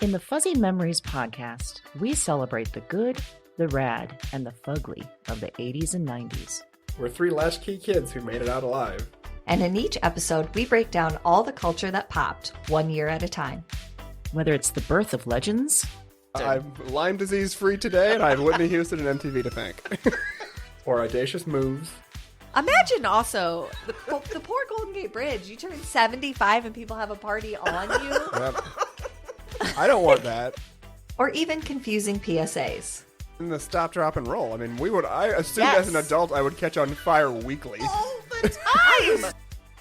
In the Fuzzy Memories podcast, we celebrate the good, the rad, and the fugly of the 80s and 90s. We're three latchkey kids who made it out alive. And in each episode, we break down all the culture that popped, 1 year at a time. Whether it's the birth of legends... I'm Lyme disease free today, and I have Whitney Houston and MTV to thank. Or audacious moves. Imagine also the poor Golden Gate Bridge. You turn 75 and people have a party on you. Yep. I don't want that. Or even confusing PSAs. And the stop, drop, and roll. I mean, I assumed as an adult I would catch on fire weekly. All the time!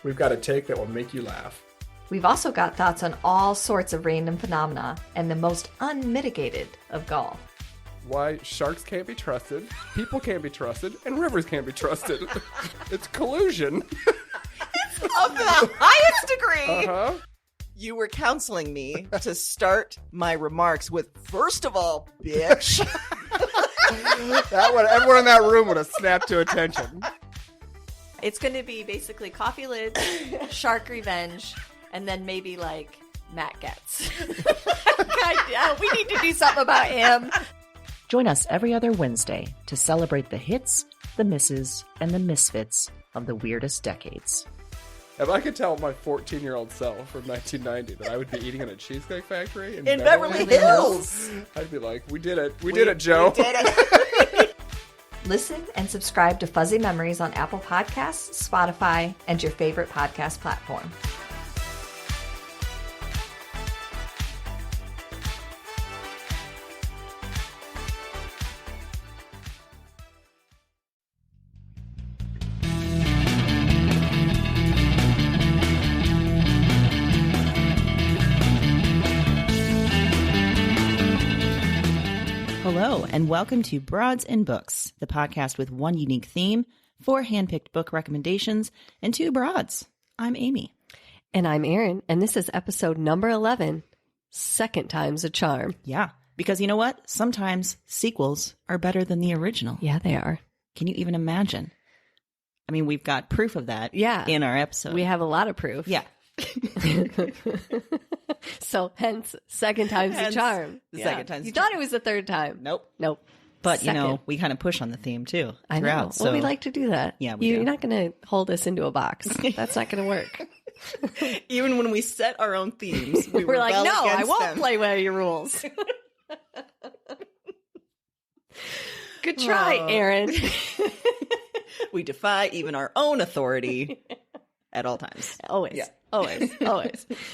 We've got a take that will make you laugh. We've also got thoughts on all sorts of random phenomena and the most unmitigated of gall. Why sharks can't be trusted, people can't be trusted, and rivers can't be trusted. It's collusion. Of the highest degree. Uh-huh. You were counseling me to start my remarks with, first of all, bitch. Everyone in that room would have snapped to attention. It's going to be basically coffee lids, shark revenge, and then maybe like Matt Getz. God, we need to do something about him. Join us every other Wednesday to celebrate the hits, the misses, and the misfits of the weirdest decades. If I could tell my 14-year-old self from 1990 that I would be eating in a Cheesecake Factory in Beverly Hills, I'd be like, we did it. We did it, Joe. We did it. Listen and subscribe to Fuzzy Memories on Apple Podcasts, Spotify, and your favorite podcast platform. Hello, and welcome to Broads and Books, the podcast with one unique theme, 4 handpicked book recommendations, and 2 broads. I'm Amy. And I'm Erin, and this is episode number 11, Second Time's a Charm. Yeah, because you know what? Sometimes sequels are better than the original. Yeah, they are. Can you even imagine? I mean, we've got proof of that in our episode. We have a lot of proof. Yeah. So, hence, second time's a charm. The second time's You a charm. thought it was the third time. Nope. But, Second. you know, we kind of push on the theme, too, I know. throughout. Well, we like to do that. Yeah, we You're do. not going to hold us into a box. That's not going to work. Even when we set our own themes, We're like, rebel no, I against won't them. play by your rules. Good try, Erin. We defy even our own authority at all times. Always. Yeah. Always.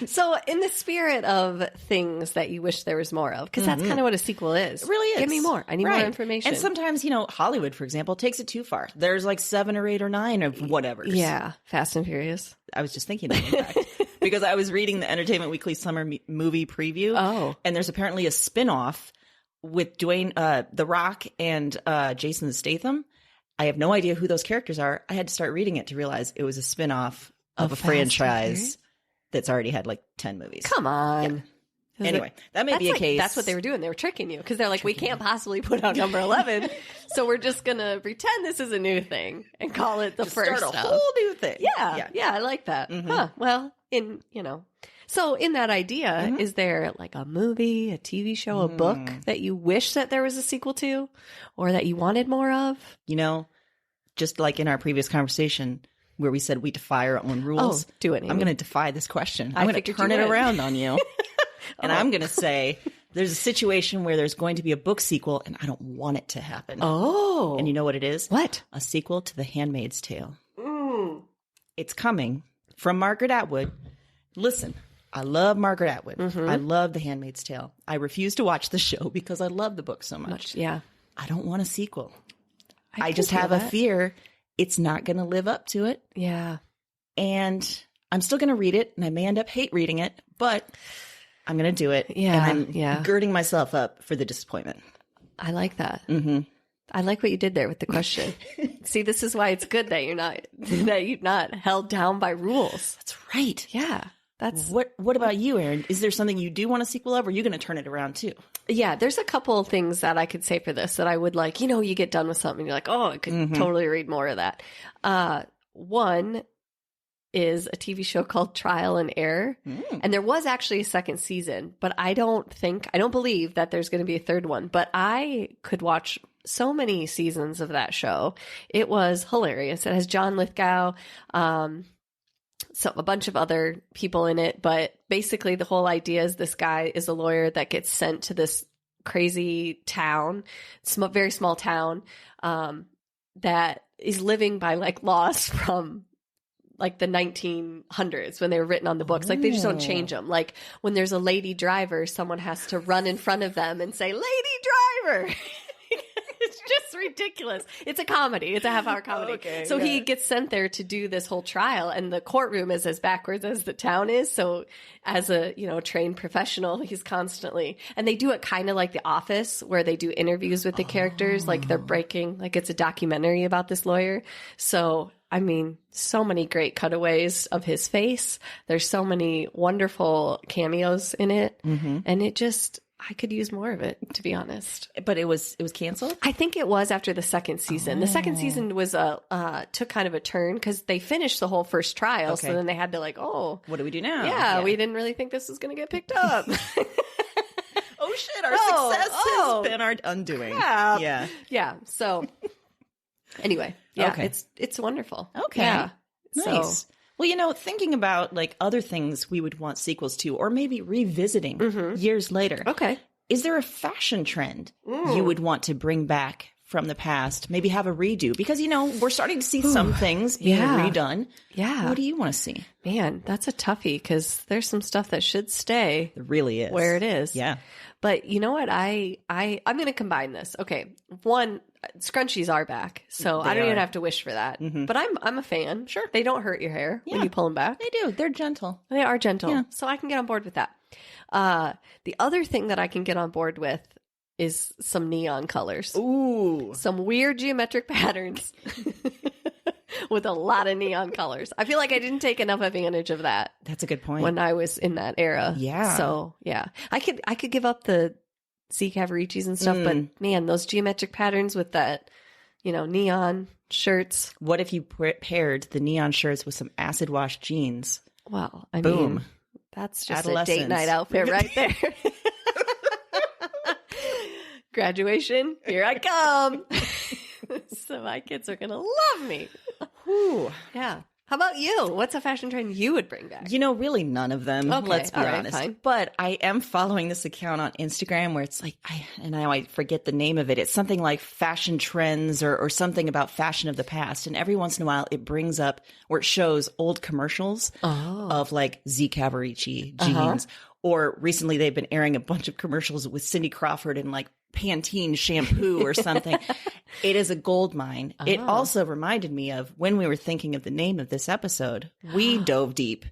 So, in the spirit of things that you wish there was more of, because that's kind of what a sequel is. It really is. Give me more. I need more information. And sometimes, you know, Hollywood, for example, takes it too far. There's like 7 or 8 or 9 of whatever. Yeah. Fast and Furious. I was just thinking that, in fact, because I was reading the Entertainment Weekly summer movie preview. Oh. And there's apparently a spinoff with Dwayne, The Rock and Jason Statham. I have no idea who those characters are. I had to start reading it to realize it was a spinoff of a Fast and franchise Furious? that's already had like 10 movies. Come on. Yeah. Anyway, that may be a case. That's what they were doing. They were tricking you because they're like, we can't possibly put out number 11. So we're just going to pretend this is a new thing and call it the Just first start a stuff. whole new thing. Yeah, I like that. Huh. Well, so in that idea, is there like a movie, a TV show, a book that you wish that there was a sequel to or that you wanted more of? You know, just like in our previous conversation where we said we defy our own rules. Oh, do it, Amy. I'm going to defy this question. I I'm going to figured turn you it would. around on you. And I'm going to say there's a situation where there's going to be a book sequel and I don't want it to happen. Oh. And you know what it is? What? A sequel to The Handmaid's Tale. It's coming from Margaret Atwood. Listen, I love Margaret Atwood. I love The Handmaid's Tale. I refuse to watch the show because I love the book so much. Yeah. I don't want a sequel. I can just feel have a that. fear it's not going to live up to it. Yeah. And I'm still going to read it, and I may end up hate reading it, but I'm going to do it. Yeah, And I'm girding myself up for the disappointment. I like that. Mm-hmm. I like what you did there with the question. See, this is why it's good that you're not held down by rules. That's right. Yeah. That's What about you, Erin? Is there something you do want a sequel of, or are you going to turn it around too? Yeah, there's a couple of things that I could say for this that I would like, you get done with something and you're like, oh, I could totally read more of that. One, is a TV show called Trial and Error. And there was actually a second season, but I don't believe that there's going to be a third one. But I could watch so many seasons of that show. It was hilarious. It has John Lithgow, so a bunch of other people in it. But basically the whole idea is this guy is a lawyer that gets sent to this crazy town, very small town, that is living by like laws from like the 1900s when they were written on the books. Like they just don't change them. Like when there's a lady driver, someone has to run in front of them and say, "Lady driver." It's just ridiculous. It's a comedy. It's a half-hour comedy. Okay, so he gets sent there to do this whole trial, and the courtroom is as backwards as the town is. So as a, trained professional, he's constantly, and they do it kind of like The Office, where they do interviews with the characters, like they're breaking, like it's a documentary about this lawyer. So, I mean, so many great cutaways of his face. There's so many wonderful cameos in it. And it just, I could use more of it, to be honest. But it was canceled? I think it was after the second season. The second season was took kind of a turn because they finished the whole first trial. Okay. So then they had to what do we do now? Yeah, we didn't really think this was going to get picked up. Oh shit, our success has been our undoing. Crap. Yeah. Yeah. So anyway, yeah, Okay. it's wonderful. Okay. Yeah. Nice. So, Well, thinking about like other things we would want sequels to, or maybe revisiting years later. okay. Is there a fashion trend you would want to bring back from the past? Maybe have a redo? Because, we're starting to see some things being redone. Yeah. What do you want to see? Man, that's a toughie because there's some stuff that should stay It really is. where it is. Yeah. But you know what? I'm going to combine this. Okay. One, scrunchies are back. So I don't even have to wish for that. But I'm a fan. Sure. They don't hurt your hair when you pull them back. They do. They're gentle. They are gentle. Yeah. So I can get on board with that. The other thing that I can get on board with is some neon colors. Ooh. Some weird geometric patterns with a lot of neon colors. I feel like I didn't take enough advantage of that That's a good point. when I was in that era. Yeah. So yeah, I could give up the Z Cavaricis and stuff, but man, those geometric patterns with that, neon shirts. What if you paired the neon shirts with some acid wash jeans? Well, I Boom. mean, that's just a Adolescence. date night outfit right there. Graduation, here I come. So my kids are going to love me. Ooh. Yeah. How about you? What's a fashion trend you would bring back? Really none of them. Okay, Let's be all right, honest. fine. But I am following this account on Instagram where it's like, I forget the name of it. It's something like fashion trends or something about fashion of the past. And every once in a while it brings up where it shows old commercials of like Z Cavarici jeans. Or recently they've been airing a bunch of commercials with Cindy Crawford and like Pantene shampoo or something. It is a gold mine. It also reminded me of when we were thinking of the name of this episode, we dove deep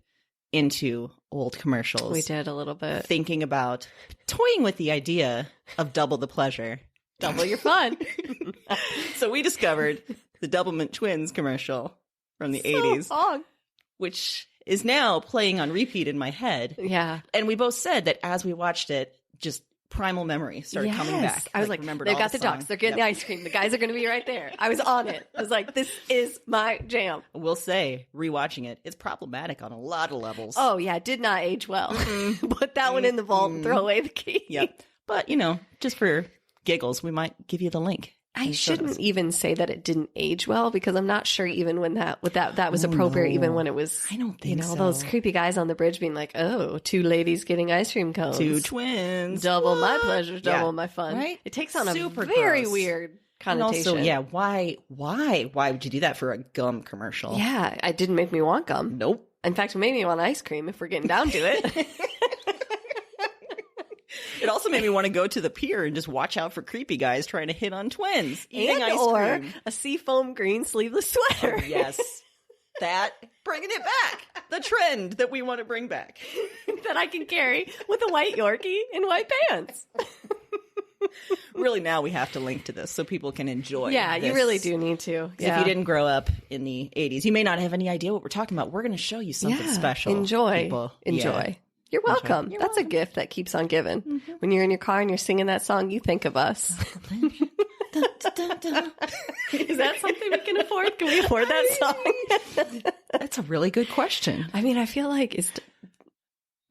into old commercials. We did a little bit. Thinking about toying with the idea of double the pleasure. Double your fun. So we discovered the Doublemint Twins commercial from the 80s, Song. which is now playing on repeat in my head. Yeah. And we both said that as we watched it, just primal memory started coming back. I was like, remembered they've all got the songs. ducks. They're getting the ice cream. The guys are going to be right there. I was on it. I was like, this is my jam. We'll say, rewatching it, it's problematic on a lot of levels. Oh, yeah. It did not age well. Put that one in the vault and throw away the key. Yep. But, just for giggles, we might give you the link. I shouldn't even say that it didn't age well because I'm not sure even when that was appropriate, even when it was, I don't think so. those creepy guys on the bridge being like, oh, two ladies getting ice cream cones. Two twins. Double my What? pleasure, double Yeah. my fun. Right? It takes on Super a very gross. weird And connotation. also, why would you do that for a gum commercial? Yeah, it didn't make me want gum. Nope. In fact, it made me want ice cream if we're getting down to it. It also made me want to go to the pier and just watch out for creepy guys trying to hit on twins eating ice or cream. a seafoam green sleeveless sweater. Yes. Bringing it back. The trend that we want to bring back. that I can carry with a white Yorkie and white pants. Really, now we have to link to this so people can enjoy. Yeah, you this. really do need to. If you didn't grow up in the 80s, you may not have any idea what we're talking about. We're going to show you something special. Enjoy. people. Enjoy. Yeah. You're welcome. That's a gift that keeps on giving. When you're in your car and you're singing that song, you think of us. Is that something we can afford? Can we afford that song? That's a really good question. I mean, I feel like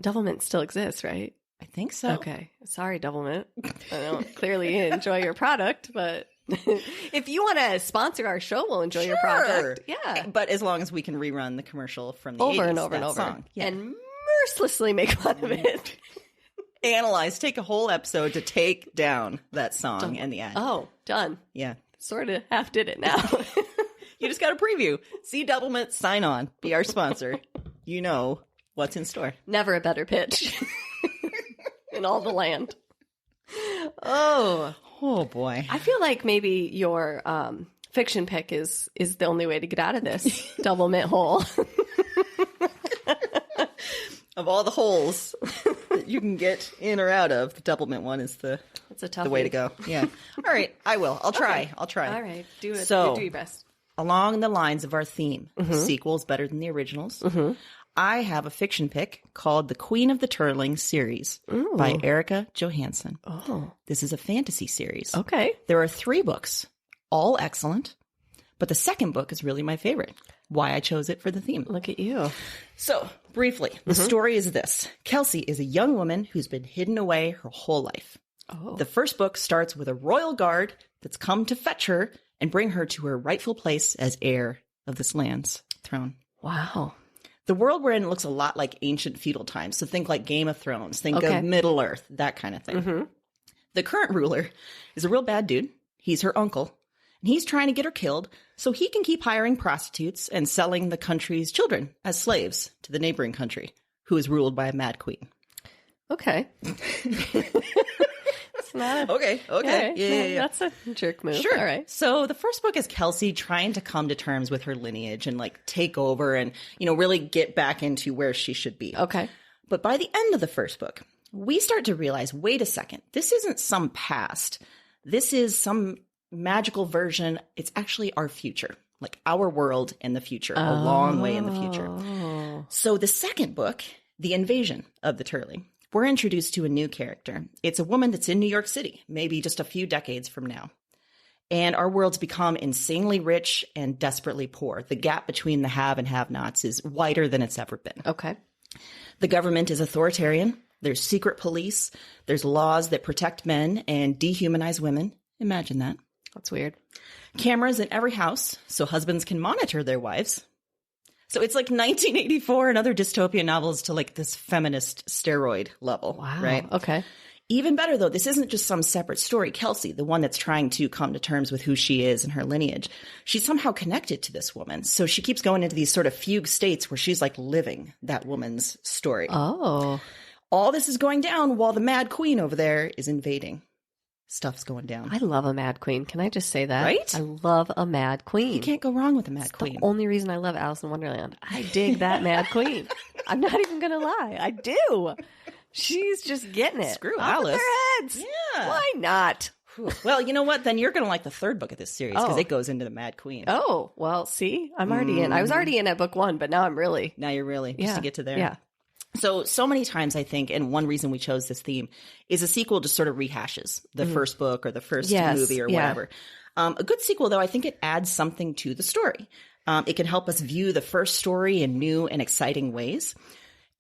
Doublemint still exists, right? I think so. Okay. Sorry, Doublemint. I don't clearly enjoy your product, but if you want to sponsor our show, we'll enjoy your product. Yeah. But as long as we can rerun the commercial from the Over 80s, and over that and over. song. Yeah. And mercilessly make fun of it. Take a whole episode to take down that song and the ad. Oh, done. Yeah. Sort of half did it now. You just got a preview. See Doublemint, sign on, be our sponsor. You know what's in store. Never a better pitch in all the land. Oh boy. I feel like maybe your fiction pick is the only way to get out of this Doublemint hole. Of all the holes that you can get in or out of, the Doublemint one is the way to go. Yeah. All right, I will. I'll try. Okay. I'll try. All right, do it. So, do your best. Along the lines of our theme, sequels better than the originals, I have a fiction pick called The Queen of the Turling series by Erica Johansson. Oh. This is a fantasy series. Okay. There are 3 books, all excellent, but the second book is really my favorite. Why I chose it for the theme. Look at you. So, briefly, the story is this. Kelsey is a young woman who's been hidden away her whole life. Oh. The first book starts with a royal guard that's come to fetch her and bring her to her rightful place as heir of this land's throne. Wow. The world we're in looks a lot like ancient feudal times. So think like Game of Thrones, think of Middle Earth, that kind of thing. The current ruler is a real bad dude. He's her uncle. And he's trying to get her killed so he can keep hiring prostitutes and selling the country's children as slaves to the neighboring country, who is ruled by a mad queen. Okay. It's not Okay. Yeah. That's a jerk move. Sure. All right. So the first book is Kelsey trying to come to terms with her lineage and like take over and, really get back into where she should be. Okay. But by the end of the first book, we start to realize, wait a second, this isn't some past. This is some magical version. It's actually our future, like our world in the future, a long way in the future. So the second book, The Invasion of the Turling, we're introduced to a new character. It's a woman that's in New York City, maybe just a few decades from now. And our world's become insanely rich and desperately poor. The gap between the have and have-nots is wider than it's ever been. Okay. The government is authoritarian. There's secret police. There's laws that protect men and dehumanize women. Imagine that. That's weird. Cameras in every house so husbands can monitor their wives. So it's like 1984 and other dystopian novels to like this feminist steroid level. Wow. Right? Okay. Even better, though, this isn't just some separate story. Kelsey, the one that's trying to come to terms with who she is and her lineage, she's somehow connected to this woman. So she keeps going into these sort of fugue states where she's like living that woman's story. Oh. All this is going down while the mad queen over there is invading. Stuff's going down. I love a mad queen. Can I just say that? Right? I love a mad queen. You can't go wrong with a mad queen. The only reason I love Alice in Wonderland. I dig that mad queen. I'm not even going to lie. I do. She's just getting it. Screw Off with Alice. their heads. Yeah. Why not? Well, you know what? Then you're going to like the third book of this series because Oh. it goes into the mad queen. Oh, well, see? I'm already in. I was already in at book 1, but now I'm really. Now you're really, just to get to there. Yeah. So many times I think, and one reason we chose this theme is a sequel just sort of rehashes the first book or the first movie or whatever. A good sequel, though, I think it adds something to the story. It can help us view the first story in new and exciting ways.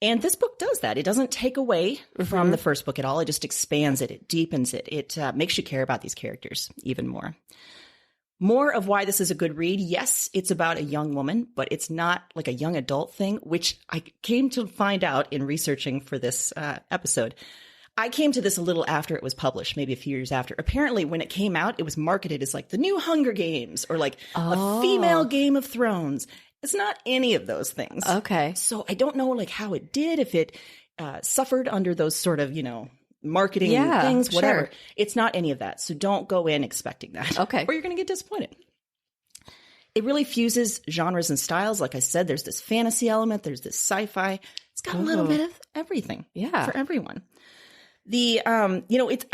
And this book does that. It doesn't take away from the first book at all. It just expands it. It deepens it. It makes you care about these characters even more. More of why this is a good read. Yes, it's about a young woman, but it's not like a young adult thing, which I came to find out in researching for this episode. I came to this a little after it was published, maybe a few years after. Apparently, when it came out, it was marketed as like the new Hunger Games or like a female Game of Thrones. It's not any of those things. Okay. So I don't know like how it did, if it suffered under those sort of, marketing things, whatever. Sure. It's not any of that. So don't go in expecting that. Okay. Or you're going to get disappointed. It really fuses genres and styles. Like I said, there's this fantasy element. There's this sci-fi. It's got a little bit of everything. Yeah. For everyone. I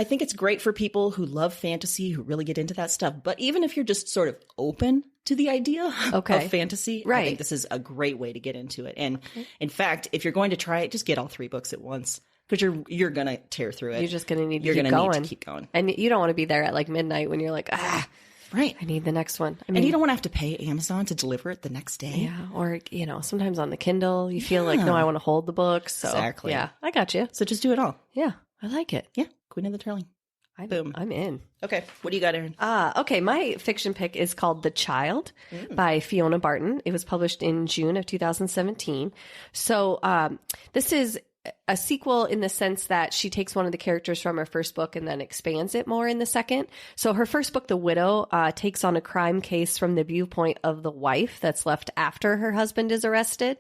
think it's great for people who love fantasy, who really get into that stuff. But even if you're just sort of open to the idea of fantasy, I think this is a great way to get into it. And in fact, if you're going to try it, just get all 3 books at once. because you're gonna tear through it. You're just going to need to You're keep gonna going. need to keep going. And you don't want to be there at like midnight when you're like, Right. I need the next one. I mean, And you don't want to have to pay Amazon to deliver it the next day. yeah. Or, sometimes on the Kindle, you feel like, no, I want to hold the book. So, Exactly. yeah, I got you. So just do it all. Yeah, I like it. Yeah. Queen of the Turling. Boom. I'm in. Okay. What do you got, Erin? Okay, my fiction pick is called The Child by Fiona Barton. It was published in June of 2017. So this is a sequel in the sense that she takes one of the characters from her first book and then expands it more in the second. So her first book, The Widow, takes on a crime case from the viewpoint of the wife that's left after her husband is arrested.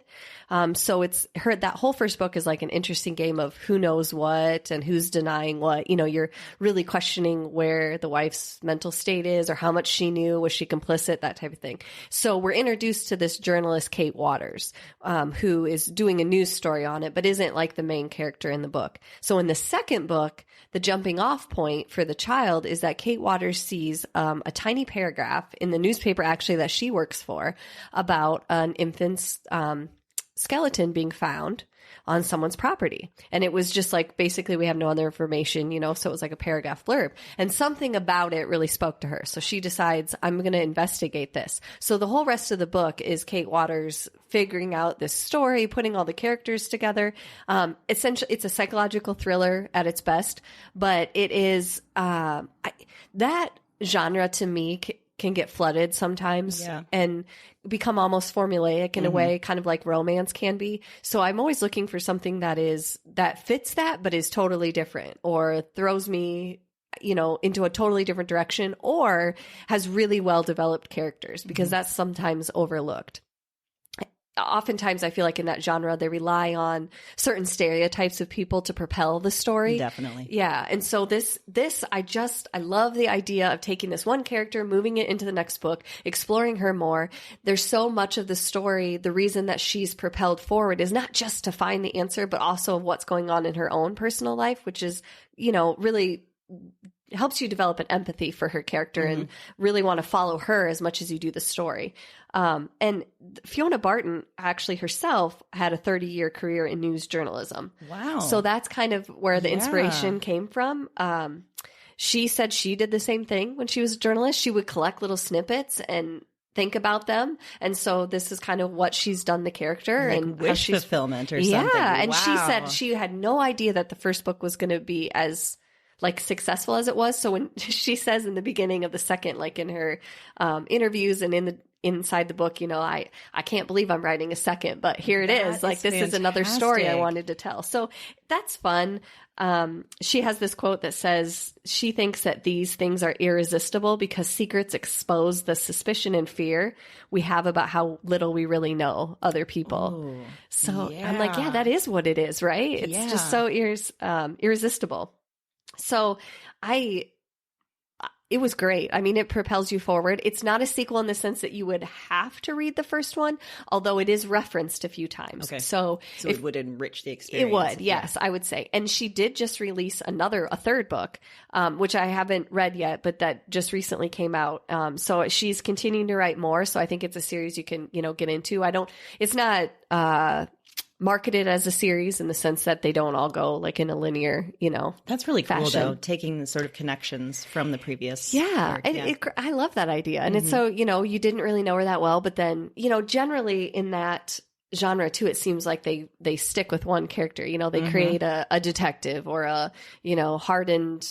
So it's that whole first book is like an interesting game of who knows what and who's denying what. You're really questioning where the wife's mental state is or how much she knew. Was she complicit? That type of thing. So we're introduced to this journalist, Kate Waters, who is doing a news story on it, but isn't like the main character in the book. So in the second book, the jumping off point for The Child is that Kate Waters sees a tiny paragraph in the newspaper actually that she works for about an infant's skeleton being found on someone's property. And it was just like, basically we have no other information, so it was like a paragraph blurb. And something about it really spoke to her. So she decides, I'm going to investigate this. So the whole rest of the book is Kate Waters figuring out this story, putting all the characters together. Essentially, it's a psychological thriller at its best, but it is, that genre to me can get flooded sometimes and become almost formulaic in a way, kind of like romance can be. So I'm always looking for something that fits that, but is totally different or throws me, into a totally different direction or has really well developed characters because that's sometimes overlooked. Oftentimes I feel like in that genre, they rely on certain stereotypes of people to propel the story. Definitely. Yeah. And so I love the idea of taking this one character, moving it into the next book, exploring her more. There's so much of the story. The reason that she's propelled forward is not just to find the answer, but also what's going on in her own personal life, which is, really helps you develop an empathy for her character and really want to follow her as much as you do the story. And Fiona Barton actually herself had a 30-year career in news journalism. Wow. So that's kind of where the inspiration came from. She said she did the same thing when she was a journalist. She would collect little snippets and think about them. And so this is kind of what she's done the character like and wish fulfillment or something. Yeah. And she Wow. said she had no idea that the first book was going to be as successful as it was. So when she says in the beginning of the second, like in her interviews and inside the book, I can't believe I'm writing a second, but here it is. Like, this is another story I wanted to tell. So that's fun. She has this quote that says she thinks that these things are irresistible because secrets expose the suspicion and fear we have about how little we really know other people. Ooh, so I'm like, yeah, that is what it is, right? It's just so irresistible. So it was great. I mean, it propels you forward. It's not a sequel in the sense that you would have to read the first one, although it is referenced a few times. Okay. So it would enrich the experience. It would, yes, I would say. And she did just release a third book, which I haven't read yet, but that just recently came out. So she's continuing to write more. So I think it's a series you can, get into. It's not, marketed as a series in the sense that they don't all go like in a linear, That's really cool fashion. though, taking the sort of connections from the previous. Yeah. work. I love that idea. And it's so, you didn't really know her that well, but then, generally in that genre too, it seems like they stick with one character, they create a detective or a, hardened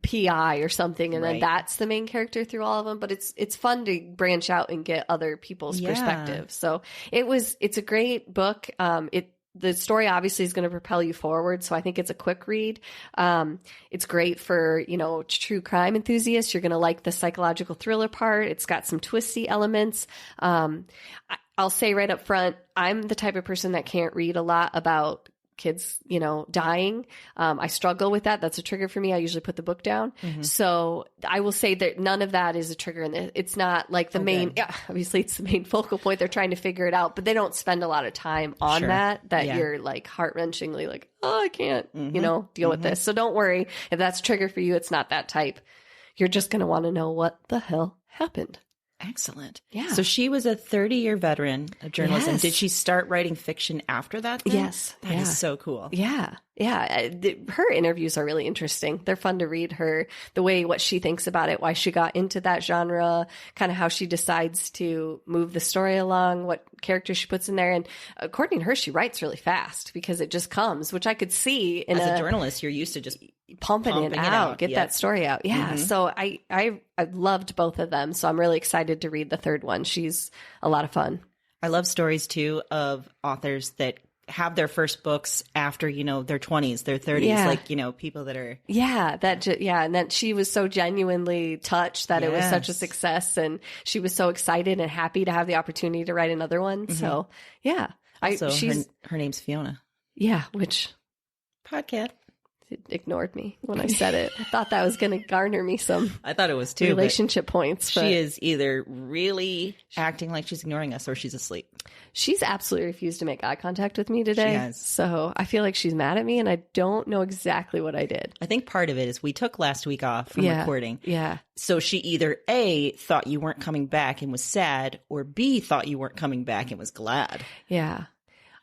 PI or something, and then that's the main character through all of them. But it's fun to branch out and get other people's perspectives. So it's a great book. The story obviously is going to propel you forward. So I think it's a quick read. It's great for, true crime enthusiasts. You're going to like the psychological thriller part. It's got some twisty elements. I'll say right up front, I'm the type of person that can't read a lot about kids, dying. I struggle with that. That's a trigger for me. I usually put the book down. So I will say that none of that is a trigger in it. It's not like the main, obviously it's the main focal point. They're trying to figure it out, but they don't spend a lot of time on that you're like heart-wrenchingly like, oh, I can't, deal with this. So don't worry if that's a trigger for you. It's not that type. You're just going to want to know what the hell happened. Excellent. Yeah. So she was a 30-year veteran of journalism. Yes. Did she start writing fiction after that then? Yes. That is so cool. Yeah. Yeah. Her interviews are really interesting. They're fun to read. What she thinks about it, why she got into that genre, kind of how she decides to move the story along, what characters she puts in there. And according to her, she writes really fast because it just comes, which I could see in As a journalist, you're used to just pumping it out, get that story out. Yeah. So I loved both of them. So I'm really excited to read the third one. She's a lot of fun. I love stories too of authors that have their first books after, their 20s, their 30s, like, people that are. Yeah. And then she was so genuinely touched that it was such a success, and she was so excited and happy to have the opportunity to write another one. So yeah. Also, her name's Fiona. Yeah. Which Podcat. it ignored me when I said it. I thought that was going to garner me some I thought it was too. relationship points. But she is either really acting like she's ignoring us or she's asleep. she's absolutely refused to make eye contact with me today. She has. So I feel like she's mad at me, and I don't know exactly what I did. I think part of it is we took last week off from recording. Yeah. So she either A, thought you weren't coming back and was sad, or B, thought you weren't coming back and was glad. Yeah.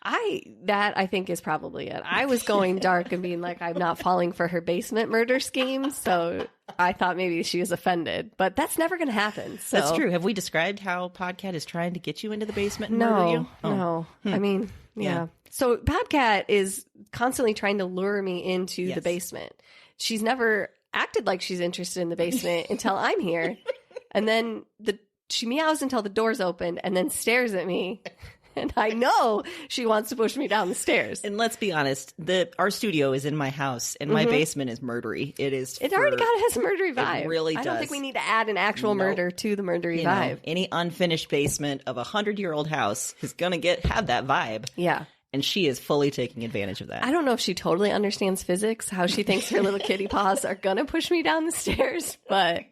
I think is probably it. I was going dark and being like, I'm not falling for her basement murder scheme. So I thought maybe she was offended, but that's never going to happen. So. That's true. Have we described how Podcat is trying to get you into the basement and murder you? No. I mean, yeah. So Podcat is constantly trying to lure me into the basement. She's never acted like she's interested in the basement until I'm here. And then she meows until the door's open and then stares at me. And I know she wants to push me down the stairs. And let's be honest, our studio is in my house, and my basement is murdery. It is. It already has a murdery vibe. It really does. I don't think we need to add an actual murder to the murdery vibe. Any unfinished basement of a 100-year-old house is going to have that vibe. Yeah. And she is fully taking advantage of that. I don't know if she totally understands physics, how she thinks her little kitty paws are going to push me down the stairs, but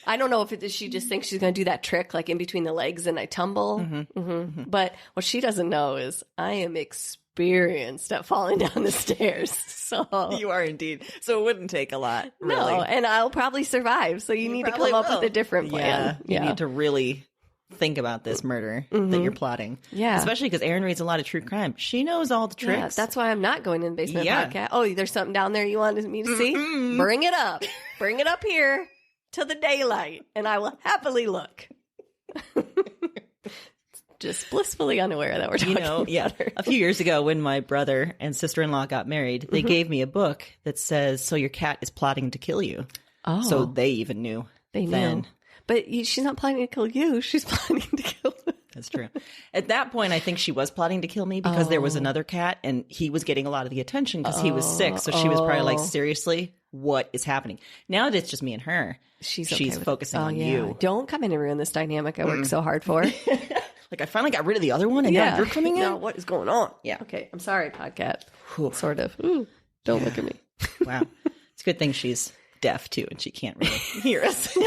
I don't know if she just thinks she's going to do that trick like in between the legs and I tumble. But what she doesn't know is I am experienced at falling down the stairs. So You are indeed. So it wouldn't take a lot, really. No, and I'll probably survive. So you need to come up with a different plan. You need to really think about this murder that you're plotting. Yeah. Especially because Erin reads a lot of true crime. She knows all the tricks. Yeah, that's why I'm not going in the basement podcast. Oh, there's something down there you wanted me to see? Bring it up. Bring it up here to the daylight, and I will happily look. Just blissfully unaware that we're talking about her. A few years ago when my brother and sister-in-law got married, they gave me a book that says, so your cat is plotting to kill you. Oh. So they even knew. They then. knew. But she's not planning to kill you. She's planning to kill me. That's true. At that point, I think she was plotting to kill me because there was another cat and he was getting a lot of the attention because he was sick. So she was probably like, seriously, what is happening? Now that it's just me and her, she's focusing on you. Don't come in and ruin this dynamic I worked so hard for. Like, I finally got rid of the other one and now you're coming in? Now what is going on? Yeah. Okay, I'm sorry, Podcat. Sort of. Ooh, don't look at me. Wow. It's a good thing she's deaf too and she can't really hear us.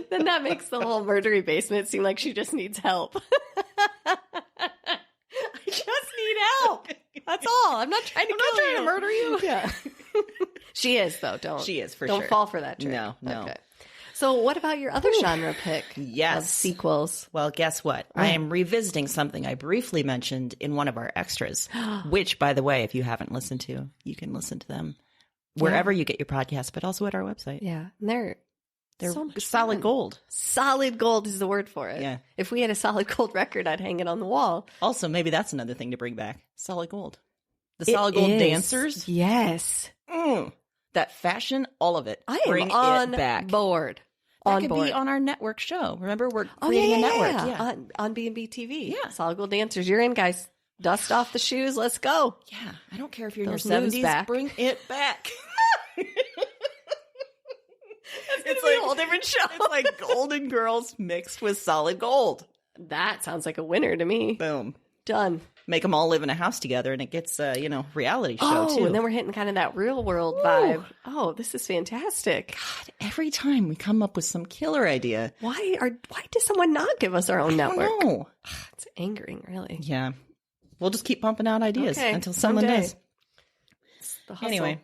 Then that makes the whole murdery basement seem like she just needs help. I just need help. That's all. I'm not trying to murder you. Yeah. She is, though. She is, for Don't sure. fall for that trick. No. Okay. So what about your other genre pick? Yes. Of sequels. Well, guess what? I am revisiting something I briefly mentioned in one of our extras, which, by the way, if you haven't listened to, you can listen to them wherever you get your podcasts, but also at our website. Yeah. And they're so much solid fun. gold. Solid gold is the word for it. Yeah. If we had a solid gold record, I'd hang it on the wall. Also, maybe that's another thing to bring back. Solid gold. The solid gold dancers. Yes. That fashion, all of it. I am bring on it back. board. That could be on our network show. Remember, we're creating a network. Yeah. On B&B TV. Yeah. Solid gold dancers. You're in, guys. Dust off the shoes. Let's go. Yeah. I don't care if you're Those in your moves 70s. back. Bring it back. It's like a whole different show. It's like Golden Girls mixed with solid gold. That sounds like a winner to me. Boom. Done. Make them all live in a house together, and it gets reality show too. And then we're hitting kind of that real world vibe. Oh, this is fantastic. God, every time we come up with some killer idea. Why does someone not give us our own network? I don't know. It's angering, really. Yeah. We'll just keep pumping out ideas until someone someday. does. It's the hustle. Anyway,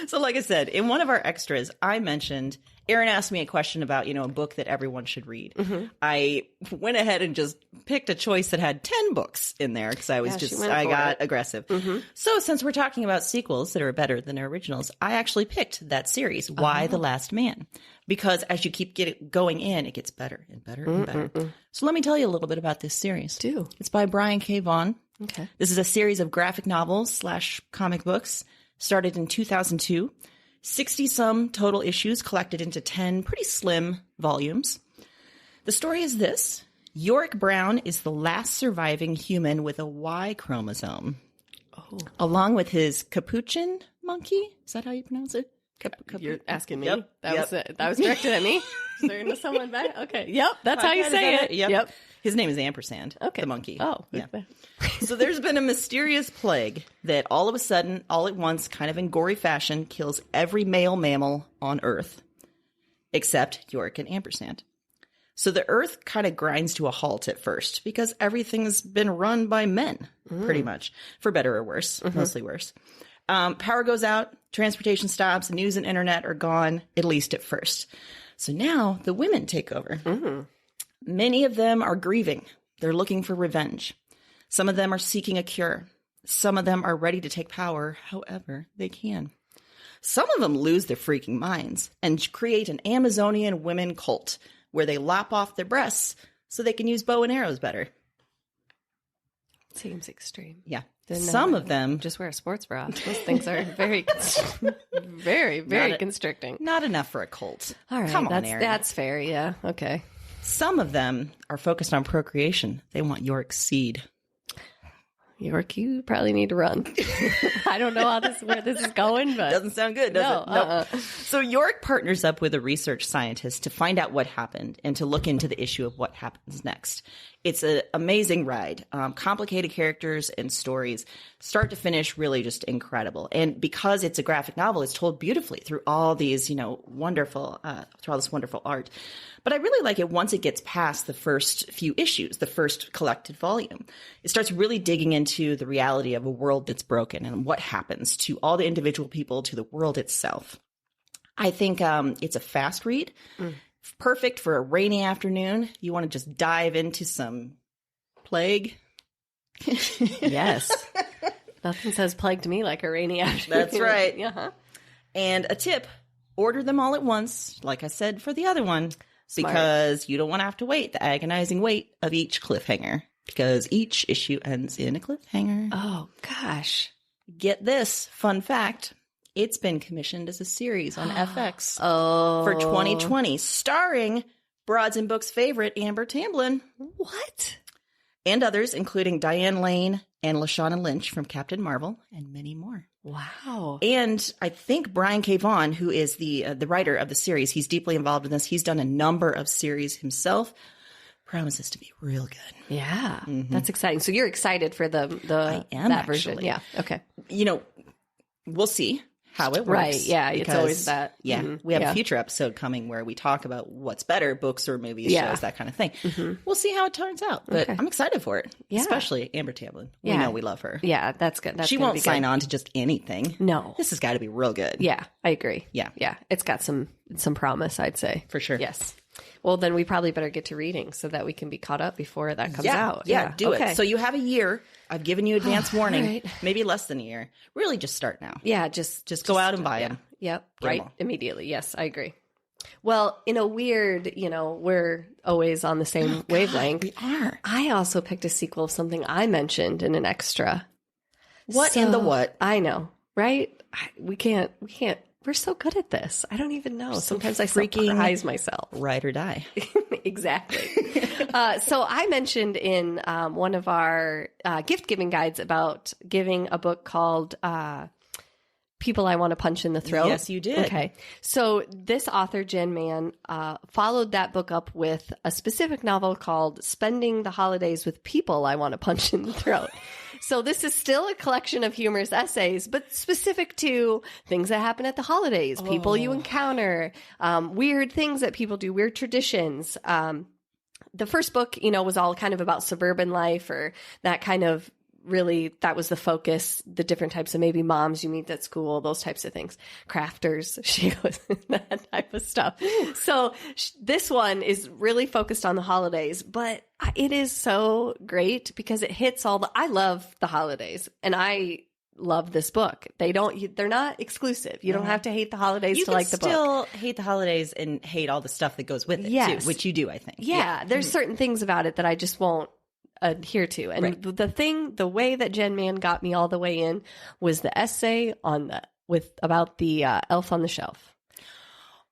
so So like I said, in one of our extras, I mentioned, Erin asked me a question about, a book that everyone should read. I went ahead and just picked a choice that had 10 books in there because I got aggressive. So since we're talking about sequels that are better than originals, I actually picked that series, Why the Last Man? Because as you keep going in, it gets better and better and better. So let me tell you a little bit about this series. Do. It's by Brian K. Vaughan. Okay. This is a series of graphic novels / comic books, started in 2002. 60-some total issues collected into 10 pretty slim volumes. The story is this. Yorick Brown is the last surviving human with a Y chromosome. Oh. Along with his capuchin monkey. Is that how you pronounce it? You're asking me? Yep. That was directed at me? Is there someone back? Okay. Yep. That's how you say it. Yep. His name is Ampersand. Okay. The monkey. Oh. Yeah. So there's been a mysterious plague that all of a sudden, all at once, kind of in gory fashion, kills every male mammal on Earth, except Yorick and Ampersand. So the Earth kind of grinds to a halt at first because everything's been run by men, pretty much, for better or worse, mostly worse. Power goes out, transportation stops, news and internet are gone, at least at first. So now the women take over. Many of them are grieving. They're looking for revenge. Some of them are seeking a cure. Some of them are ready to take power however they can. Some of them lose their freaking minds and create an Amazonian women cult where they lop off their breasts so they can use bow and arrows better. Seems extreme. Yeah. Then, Some of them just wear a sports bra. Those things are very, very, very constricting. Not enough for a cult. All right. Come on, Erin. That's fair. Yeah. Okay. Some of them are focused on procreation. They want Yorick's seed. York, you probably need to run. I don't know where this is going, but Doesn't sound good, does it? Nope. So Yorick partners up with a research scientist to find out what happened and to look into the issue of what happens next. It's an amazing ride. Complicated characters and stories, start to finish, really just incredible. And because it's a graphic novel, it's told beautifully through all these, wonderful, through all this wonderful art. But I really like it once it gets past the first few issues, the first collected volume. It starts really digging into the reality of a world that's broken and what happens to all the individual people, to the world itself. I think it's a fast read. Perfect for a rainy afternoon. You want to just dive into some plague. Yes. Nothing says plague to me like a rainy afternoon. That's right. Uh-huh. And a tip, order them all at once, like I said for the other one, because you don't want to have to wait the agonizing wait of each cliffhanger, because each issue ends in a cliffhanger. Oh, gosh. Get this, fun fact. It's been commissioned as a series on FX for for 2020, starring Broads and Books favorite Amber Tamblyn. What? And others, including Diane Lane and Lashana Lynch from Captain Marvel, and many more. Wow. And I think Brian K. Vaughan, who is the writer of the series, he's deeply involved in this. He's done a number of series himself. Promises to be real good. Yeah. That's exciting. So you're excited for I am, that version. actually. Yeah. Okay. We'll see how it works. Right. Yeah. It's because, always that. Yeah. Mhm. We have Yeah. a future episode coming where we talk about what's better, books or movies, Yeah. shows, that kind of thing. We'll see how it turns out. But Okay. I'm excited for it. Yeah. Especially Amber Tamblyn. We Yeah. know we love her. Yeah. That's good. That's She gonna won't be good. sign on to just anything. No. This has got to be real good. Yeah. I agree. Yeah. Yeah. It's got some promise, I'd say. For sure. Yes. Well, then we probably better get to reading so that we can be caught up before that comes out. Yeah, do Okay. it. So you have a year. I've given you advance warning. right. Maybe less than a year. Really just start now. Yeah, just Go out and buy yeah. them. Yep, Get 'em right. all. Immediately. Yes, I agree. Well, in a weird, we're always on the same wavelength. We are. I also picked a sequel of something I mentioned in an extra. What in the what? I know, right? We can't. We're so good at this. I don't even know. Sometimes I surprise myself. Ride or die. Exactly. So I mentioned in one of our gift giving guides about giving a book called People I Want to Punch in the Throat. Yes, you did. Okay. So this author, Jen Mann, followed that book up with a specific novel called Spending the Holidays with People I Want to Punch in the Throat. So this is still a collection of humorous essays, but specific to things that happen at the holidays, people you encounter, weird things that people do, weird traditions. The first book, was all kind of about suburban life or that kind of really, that was the focus, the different types of maybe moms you meet at school, those types of things. Crafters, she goes, that type of stuff. So this one is really focused on the holidays, but it is so great because it hits I love the holidays, and I love this book. They're not exclusive. You don't have to hate the holidays to like the book. You can still hate the holidays and hate all the stuff that goes with it, too, which you do, I think. Yeah, there's certain things about it that I just won't adhere to. And the way that Jen Mann got me all the way in was the essay about the Elf on the Shelf.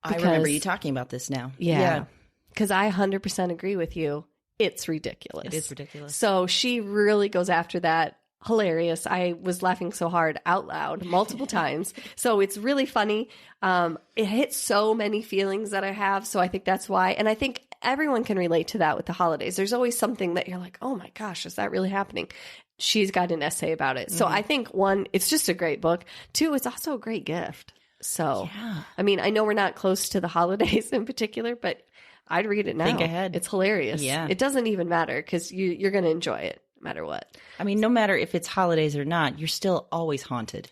I remember you talking about this now. Yeah. Because I 100% agree with you. It's ridiculous. It is ridiculous. So she really goes after that. Hilarious. I was laughing so hard out loud multiple times. So it's really funny. It hits so many feelings that I have. So I think that's why. And I think everyone can relate to that with the holidays. There's always something that you're like, oh my gosh, is that really happening? She's got an essay about it. So I think one, it's just a great book. Two, it's also a great gift. So, I mean, I know we're not close to the holidays in particular, but I'd read it now. Think ahead. It's hilarious. Yeah. It doesn't even matter because you're going to enjoy it no matter what. I mean, no matter if it's holidays or not, you're still always haunted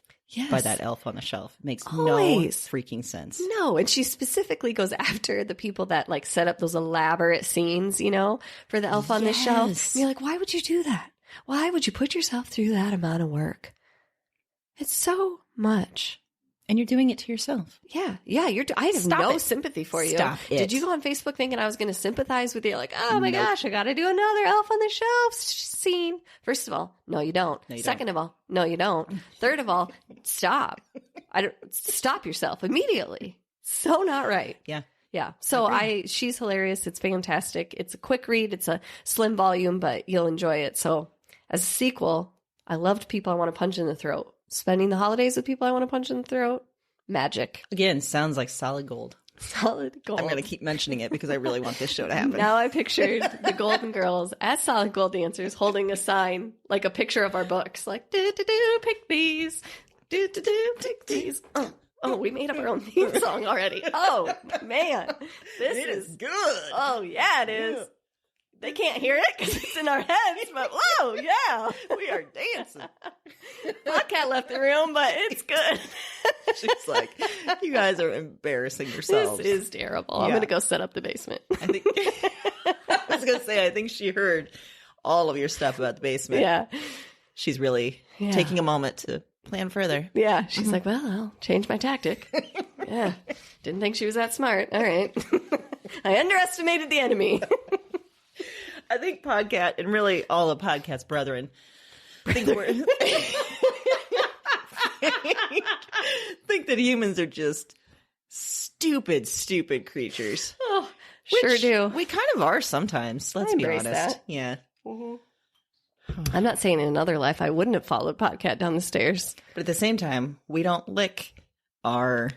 by that elf on the shelf. It makes no freaking sense. No, and she specifically goes after the people that like set up those elaborate scenes, you know, for the elf on the shelf. And you're like, why would you do that? Why would you put yourself through that amount of work? It's so much. And you're doing it to yourself. Yeah. I have no sympathy for you. Stop it. Did you go on Facebook thinking I was going to sympathize with you? Like, oh my gosh, I got to do another elf on the shelf scene. First of all, no, you don't. Second of all, no, you don't. Third of all, stop. Stop yourself immediately. So not right. Yeah. Yeah. So she's hilarious. It's fantastic. It's a quick read. It's a slim volume, but you'll enjoy it. So as a sequel, I loved People I Want to Punch in the Throat. Spending the holidays with people I want to punch in the throat. Magic. Again, sounds like solid gold. Solid gold. I'm going to keep mentioning it because I really want this show to happen. Now I pictured the Golden Girls as solid gold dancers holding a sign, like a picture of our books, like, do-do-do, pick these, do-do-do, pick these. Oh, we made up our own theme song already. Oh, man. This is good. Oh, yeah, it is. They can't hear it because it's in our heads, but whoa, yeah. We are dancing. Podcat left the room, but it's good. She's like, you guys are embarrassing yourselves. This is terrible. I'm going to go set up the basement. I was going to say, I think she heard all of your stuff about the basement. Yeah. She's really taking a moment to plan further. Yeah. She's like, well, I'll change my tactic. Yeah. Didn't think she was that smart. All right. I underestimated the enemy. I think Podcat, and really all of Podcat's brethren, think that humans are just stupid creatures. Oh, sure do. We kind of are sometimes. Let's be honest. That. Yeah. Mm-hmm. I'm not saying in another life I wouldn't have followed Podcat down the stairs. But at the same time, we don't lick our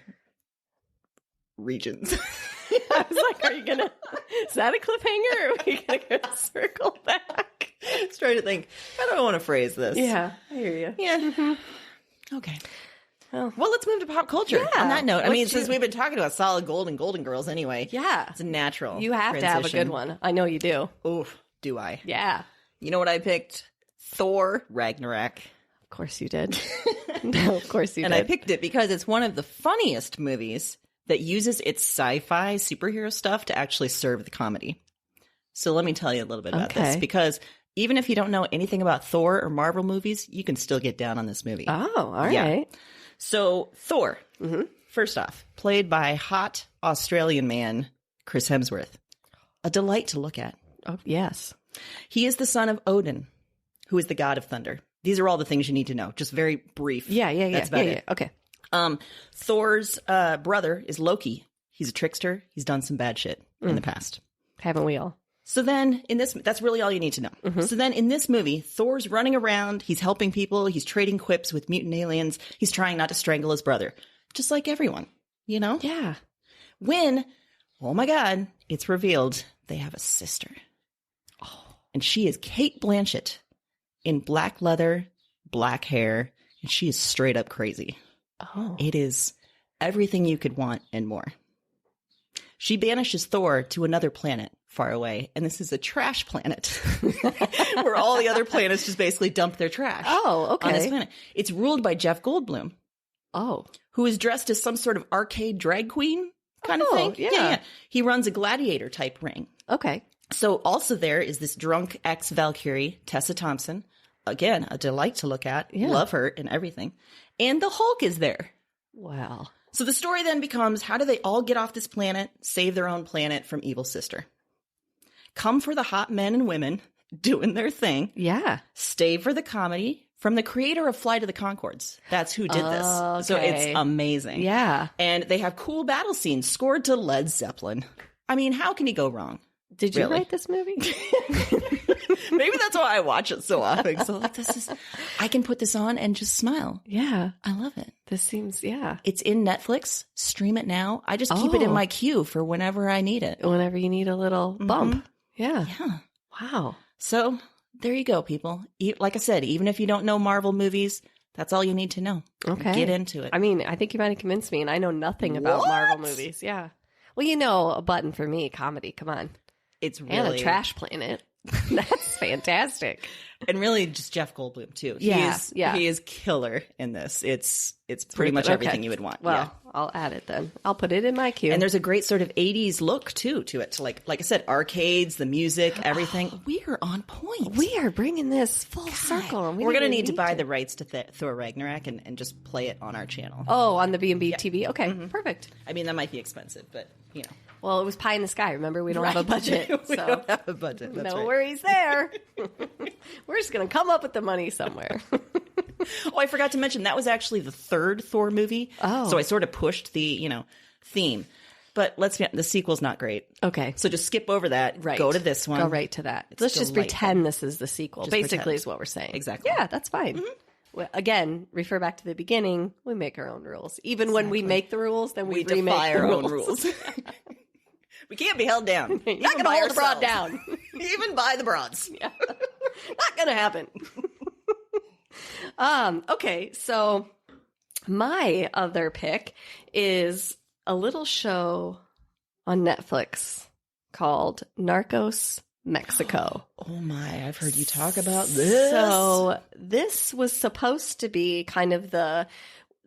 regions. I was like, is that a cliffhanger? Or are we going to circle back? I was trying to think, how do I want to phrase this? Yeah, I hear you. Yeah. Mm-hmm. Okay. Well, let's move to pop culture. Yeah. On that note, I mean, since we've been talking about solid gold and Golden Girls anyway. Yeah. It's a natural You have to have a good one. I know you do. Oof, do I? Yeah. You know what I picked? Thor Ragnarok. Of course you did. No, of course you did. And I picked it because it's one of the funniest movies that uses its sci-fi superhero stuff to actually serve the comedy. So let me tell you a little bit about this, because even if you don't know anything about Thor or Marvel movies, you can still get down on this movie. Oh, all right. So Thor, first off, played by hot Australian man Chris Hemsworth. A delight to look at. Oh, yes. He is the son of Odin, who is the god of thunder. These are all the things you need to know. Just very brief. Yeah. That's about it. Okay. Thor's brother is Loki. He's a trickster. He's done some bad shit in the past. Haven't we all? So then in this, that's really all you need to know. So then in this movie, Thor's running around. He's helping people. He's trading quips with mutant aliens. He's trying not to strangle his brother. Just like everyone, you know? Yeah. When, oh my God, it's revealed they have a sister. Oh. And she is Cate Blanchett in black leather, black hair, and she is straight up crazy. Oh. It is everything you could want and more. She banishes Thor to another planet far away, and this is a trash planet where all the other planets just basically dump their trash. Oh, okay. On this planet. It's ruled by Jeff Goldblum, Oh. who is dressed as some sort of arcade drag queen kind of Oh, thing. yeah. He runs a gladiator type ring. Okay. So also there is this drunk ex-Valkyrie, Tessa Thompson. Again, a delight to look at. Yeah. Love her and everything. And the Hulk is there. Wow. So the story then becomes, how do they all get off this planet, save their own planet from evil sister? Come for the hot men and women doing their thing. Yeah. Stay for the comedy from the creator of Fly to the Conchords. That's who did this. So Okay. it's amazing. Yeah. And they have cool battle scenes scored to Led Zeppelin. I mean, how can you go wrong? Did you Really? write this movie? Maybe that's why I watch it so often. So like, I can put this on and just smile. Yeah. I love it. This seems, yeah. It's in Netflix. Stream it now. I just keep it in Oh. my queue for whenever I need it. Whenever you need a little bump. Yeah. Yeah. Wow. So there you go, people. Like I said, even if you don't know Marvel movies, that's all you need to know. Okay. Get into it. I mean, I think you might have convinced me, and I know nothing about What? Marvel movies. Yeah. Well, you know, a button for me, comedy. Come on. It's And really a trash planet. That's fantastic. and really just Jeff Goldblum too. Yeah, He is killer in this. It's pretty much everything you would want. Well, I'll add it then. I'll put it in my queue. And there's a great sort of 80s look too to it. To like I said, arcades, the music, everything. We are on point. we are bringing this full circle. And We're going to didn't need to buy the rights to Thor Ragnarok and just play it on our channel. Oh, on the B&B TV? Okay, perfect. I mean, that might be expensive, but you know. Well, it was pie in the sky. Remember, we don't have a budget. We So don't have a budget. That's no right. worries there. We're just going to come up with the money somewhere. Oh, I forgot to mention that was actually the third Thor movie. Oh. So I sort of pushed the, theme. But let's be honest, the sequel's not great. Okay. So just skip over that. Right. Go to this one. Go right to that. It's Let's just delightful. pretend this is the sequel, Just basically, pretend. is what we're saying. Exactly. Yeah, that's fine. Well, again, refer back to the beginning. We make our own rules. Even when we make the rules, then we remake defy the our own rules. rules. We can't be held down. You're Even not going to by hold the broad ourselves. down. Even by the broads. Not going to happen. Okay, so my other pick is a little show on Netflix called Narcos Mexico. Oh my, I've heard you talk about this. So this was supposed to be kind of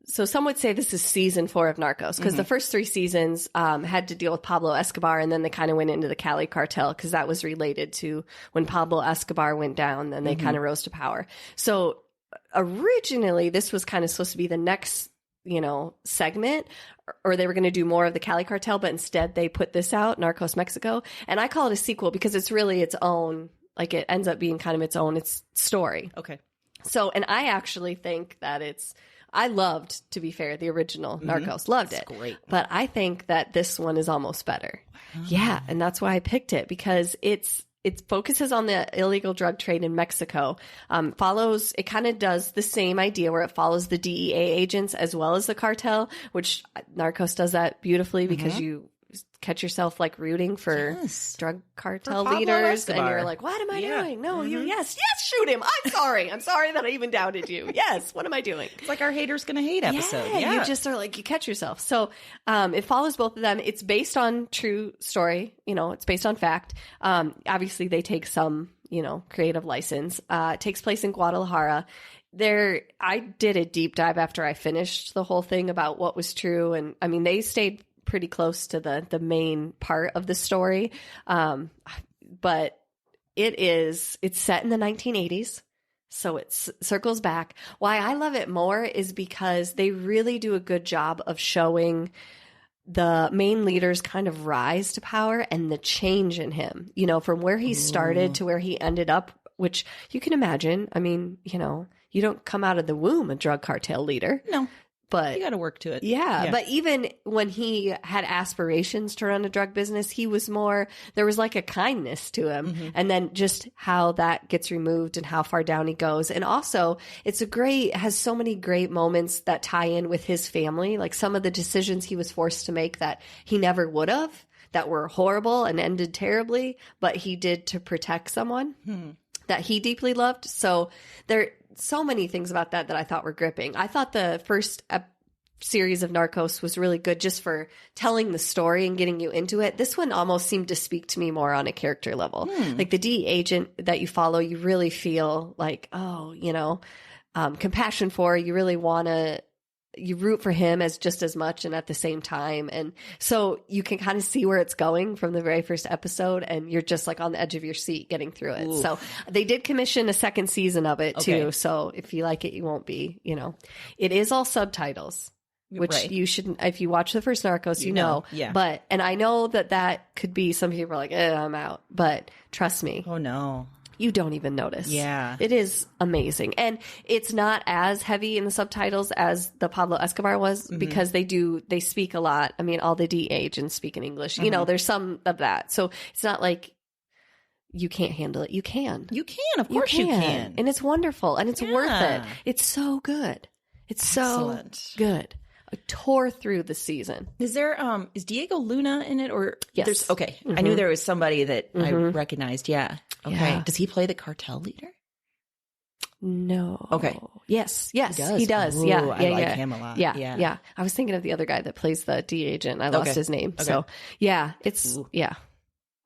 so some would say this is season 4 of Narcos, because the first 3 seasons had to deal with Pablo Escobar, and then they kind of went into the Cali cartel because that was related to when Pablo Escobar went down, then they kind of rose to power. So originally this was kind of supposed to be the next, segment, or they were going to do more of the Cali cartel, but instead they put this out, Narcos Mexico, and I call it a sequel because it's really its own, like it ends up being kind of its story. Okay. So, and I actually think that I loved, to be fair, the original Narcos. Loved it. great. But I think that this one is almost better. Yeah. And that's why I picked it, because it focuses on the illegal drug trade in Mexico. It kind of does the same idea where it follows the DEA agents as well as the cartel, which Narcos does that beautifully because you catch yourself like rooting for drug cartel Pablo leaders, Escobar. and you're like, what am I doing? No, yes, shoot him. I'm sorry that I even doubted you. Yes, what am I doing? It's like our haters gonna hate episode. Yeah. You just are like, you catch yourself. So it follows both of them. It's based on true story. It's based on fact. Obviously, they take some, creative license. It takes place in Guadalajara. I did a deep dive after I finished the whole thing about what was true. And I mean, they stayed pretty close to the main part of the story. But it's set in the 1980s. So it circles back. Why I love it more is because they really do a good job of showing the main leader's kind of rise to power and the change in him, from where he started to where he ended up, which you can imagine. I mean, you don't come out of the womb a drug cartel leader. No. But You got to work to it. yeah, but even when he had aspirations to run a drug business, there was like a kindness to him. And then just how that gets removed and how far down he goes. And also has so many great moments that tie in with his family, like some of the decisions he was forced to make that he never would have, that were horrible and ended terribly, but he did to protect someone that he deeply loved. So there so many things about that I thought were gripping. I thought the first series of Narcos was really good just for telling the story and getting you into it. This one almost seemed to speak to me more on a character level. Like the DEA agent that you follow, you really feel like, oh, you know, compassion for. You really want to, you root for him as just as much and at the same time. And so you can kind of see where it's going from the very first episode, and you're just like on the edge of your seat getting through it. Ooh. So they did commission a second season of it too. So if you like it, you won't be, you know, it is all subtitles. Which you shouldn't, if you watch the first Narcos, you know. Yeah. But, and I know that could be, some people are like, I'm out. But trust me. Oh, no. You don't even notice. Yeah. It is amazing. And it's not as heavy in the subtitles as the Pablo Escobar was, because they speak a lot. I mean, all the DEA agents speak in English. You know, there's some of that. So it's not like you can't handle it. You can. You can. Of course you can. And it's wonderful. And it's worth it. It's so good. It's Excellent. So good. I tore through the season. Is there is Diego Luna in it, or yes? Okay, I knew there was somebody that I recognized. Yeah. Okay. Yeah. Does he play the cartel leader? No. Okay. Yes. He does. Ooh, yeah. I like him a lot. Yeah. I was thinking of the other guy that plays the DEA agent. I lost his name. Okay. So yeah, it's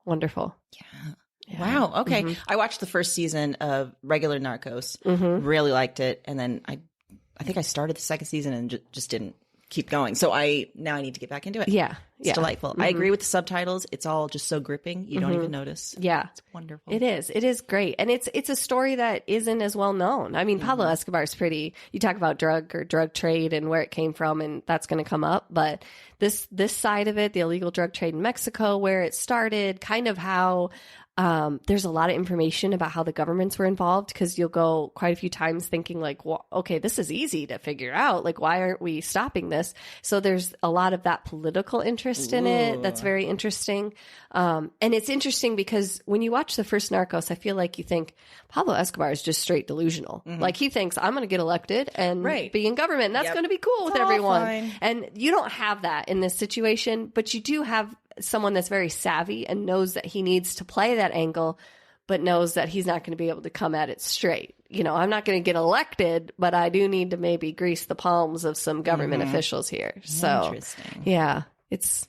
wonderful. Yeah. Wow. Okay. I watched the first season of regular Narcos. Really liked it, and then I think I started the second season and just didn't keep going. So now I need to get back into it. Yeah. It's delightful. I agree with the subtitles. It's all just so gripping. You don't even notice. Yeah. It's wonderful. It is. It is great. And it's a story that isn't as well known. I mean, Pablo Escobar is pretty, you talk about drug trade and where it came from, and that's going to come up. But this side of it, the illegal drug trade in Mexico, where it started, kind of how there's a lot of information about how the governments were involved, because you'll go quite a few times thinking like, well, okay, this is easy to figure out. Like, why aren't we stopping this? So there's a lot of that political interest in it. That's very interesting. And it's interesting because when you watch the first Narcos, I feel like you think Pablo Escobar is just straight delusional. Like, he thinks I'm going to get elected and be in government. And that's going to be cool with everyone. Fine. And you don't have that in this situation, but you do have someone that's very savvy and knows that he needs to play that angle, but knows that he's not going to be able to come at it straight. You know, I'm not going to get elected, but I do need to maybe grease the palms of some government officials here. So, interesting. Yeah, it's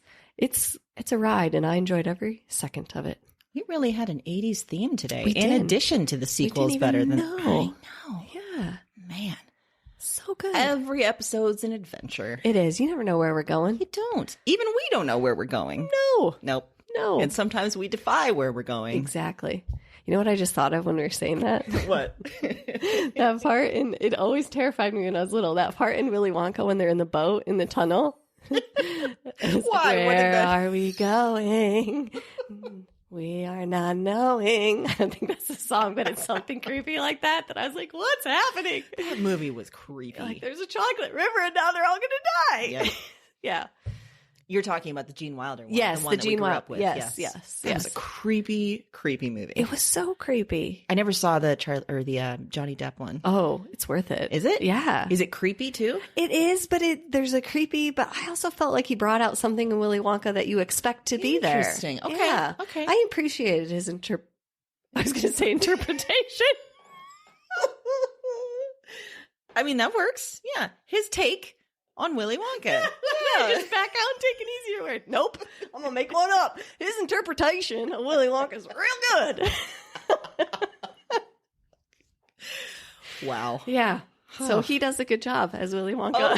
a ride, and I enjoyed every second of it. We really had an 80s theme today, We in did. addition to the sequels better than I know. Yeah, Man. so good. Every episode's an adventure. It is. You never know where we're going. You don't. Even we don't know where we're going. No. Nope. No. And sometimes we defy where we're going. Exactly. You know what I just thought of when we were saying that? What? That part, and it always terrified me when I was little. That part in Willy Wonka when they're in the boat in the tunnel. Why? Where are we going? We are not knowing. I don't think that's a song, but it's something creepy like that. That I was like, "What's happening?" That movie was creepy. Like, there's a chocolate river, and now they're all gonna die. Yep. Yeah. You're talking about the Gene Wilder one. Yes, the one the that we Gene grew Wilder. up with. Yes. It was a creepy, creepy movie. It was so creepy. I never saw the Johnny Depp one. Oh, it's worth it. Is it? Yeah. Is it creepy too? It is, but there's a creepy, but I also felt like he brought out something in Willy Wonka that you expect to be there. Interesting. Okay. Yeah. Okay. I appreciated his I was going to say interpretation. I mean, that works. Yeah. His take on Willy Wonka. Yeah. Just back out and take an easier word. Nope. I'm going to make one up. His interpretation of Willy Wonka is real good. Wow. Yeah. So he does a good job as Willy Wonka.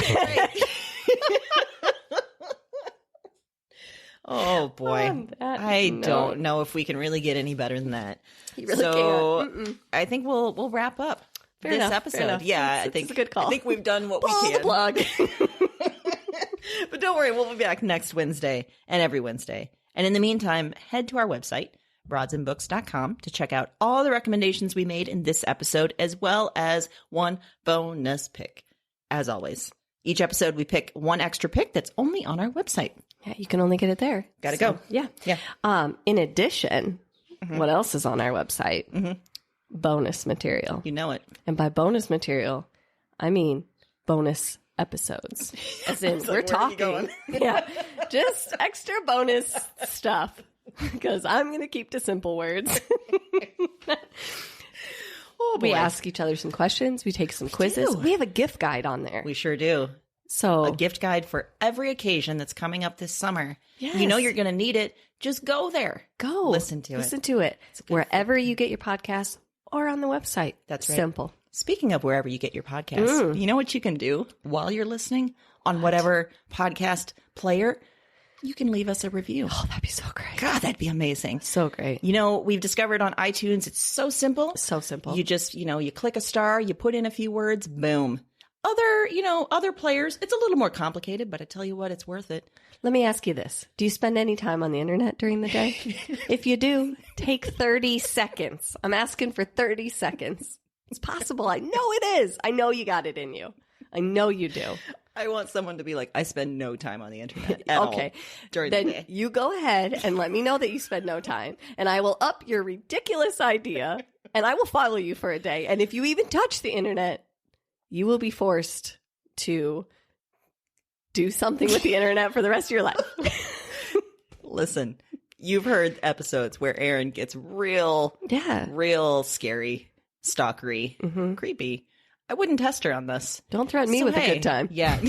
Oh, oh boy. I don't know if we can really get any better than that. You really can't. I think we'll wrap up this episode. Yeah, I think it's a good call. I think we've done what we Pull can. the plug. But don't worry, we'll be back next Wednesday and every Wednesday. And in the meantime, head to our website, broadsandbooks.com, to check out all the recommendations we made in this episode, as well as one bonus pick. As always, each episode we pick one extra pick that's only on our website. Yeah, you can only get it there. Gotta go. Yeah. Yeah. In addition, what else is on our website? Bonus material. You know it. And by bonus material, I mean bonus episodes. As in, we're talking. Yeah. Just extra bonus stuff. Because I'm going to keep to simple words. Oh, boy. We ask each other some questions. We take some quizzes. do. We have a gift guide on there. We sure do. So a gift guide for every occasion that's coming up this summer. Yes. You know you're going to need it. Just go there. go Listen to it. Listen to it wherever you get your podcasts or on the website. That's right. Simple. Speaking of wherever you get your podcasts, you know what you can do while you're listening on whatever podcast player? You can leave us a review. Oh, that'd be so great. God, that'd be amazing. So great. You know, we've discovered on iTunes, it's so simple. So simple. You just, you click a star, you put in a few words, boom. Other players, it's a little more complicated, but I tell you what, it's worth it. Let me ask you this. Do you spend any time on the internet during the day? If you do, take 30 seconds. I'm asking for 30 seconds. It's possible. I know it is. I know you got it in you. I know you do. I want someone to be like, I spend no time on the internet at all during the Then day. you go ahead and let me know that you spend no time, and I will up your ridiculous idea, and I will follow you for a day. And if you even touch the internet, you will be forced to do something with the internet for the rest of your life. Listen, you've heard episodes where Erin gets real scary, stalkery, creepy. I wouldn't test her on this. Don't threaten me with a good time. Yeah.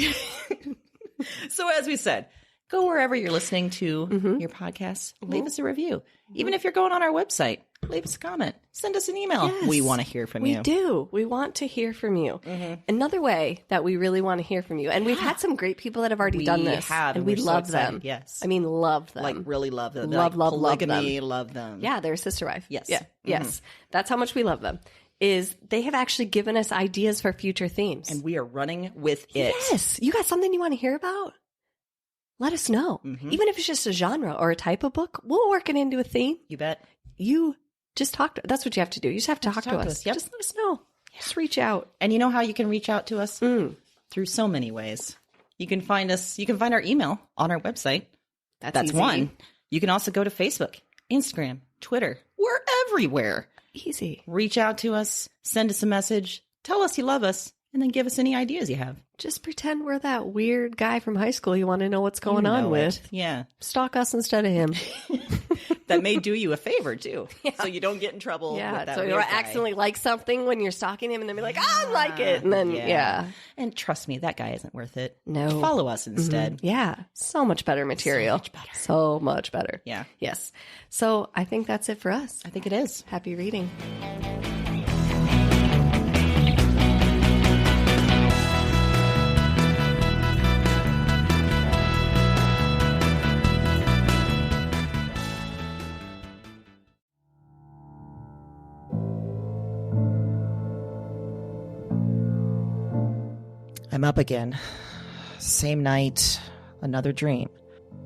So as we said, go wherever you're listening to your podcast. Leave us a review. Even if you're going on our website, leave us a comment. Send us an email. Yes. We want to hear from you. We do. We want to hear from you. Another way that we really want to hear from you, and we've had some great people that have already done this. And we we're so love excited. them. Yes. I mean, love them. Like really love them. Love polygamy, them. love them. Yeah, they're a sister wife. Yes. Yeah. Yes. That's how much we love them. Is they have actually given us ideas for future themes. And we are running with it. Yes. You got something you want to hear about? Let us know. Even if it's just a genre or a type of book, we'll work it into a theme. You bet. You just talk to That's what you have to do. You just have to talk to us. Yep. Just let us know. Just reach out. And you know how you can reach out to us? Through so many ways. You can find us, you can find our email on our website. That's easy. one. You can also go to Facebook, Instagram, Twitter. We're everywhere. Easy. Reach out to us, send us a message, tell us you love us, and then give us any ideas you have. Just pretend we're that weird guy from high school you want to know what's going You on know with. it. Yeah. Stalk us instead of him. That may do you a favor, too. So you don't get in trouble with that So weird you'll guy. accidentally like something when you're stalking him and then be like, I like it. And then, yeah. And trust me, that guy isn't worth it. No. Follow us instead. Yeah. So much better material. So much better. Yeah. Yes. So I think that's it for us. I think it is. Happy reading. I'm up again. Same night, another dream.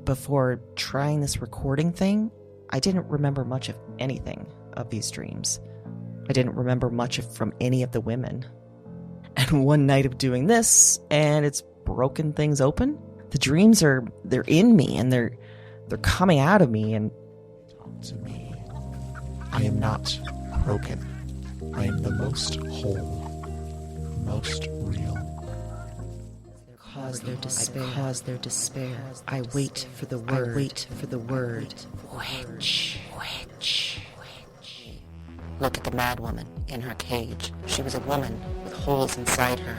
Before trying this recording thing, I didn't remember much of anything of these dreams. I didn't remember much from any of the women. And one night of doing this, and it's broken things open. The dreams they're in me, and they're coming out of me, and Talk to me. I am not broken. I am the most whole, most real. cause their despair. I wait for the word. Witch. Look at the mad woman in her cage. She was a woman with holes inside her.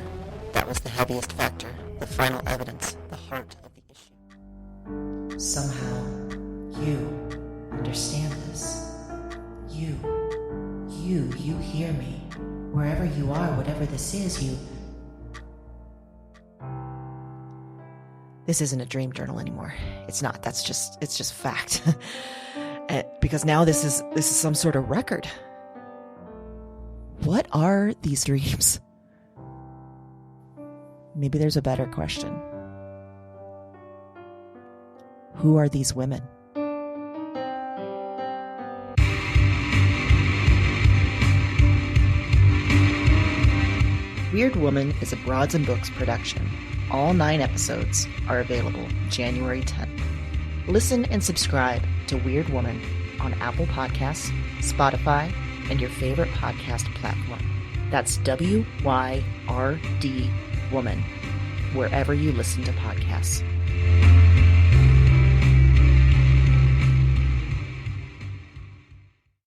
That was the heaviest factor, the final evidence, the heart of the issue. Somehow, you understand this. You hear me. Wherever you are, whatever this is, you... This isn't a dream journal anymore. It's not. It's just fact. Because now this is some sort of record. What are these dreams? Maybe there's a better question. Who are these women? Weird Woman is a Broads and Books production. All 9 episodes are available January 10th. Listen and subscribe to Weird Woman on Apple Podcasts, Spotify, and your favorite podcast platform. That's WYRD Woman, wherever you listen to podcasts.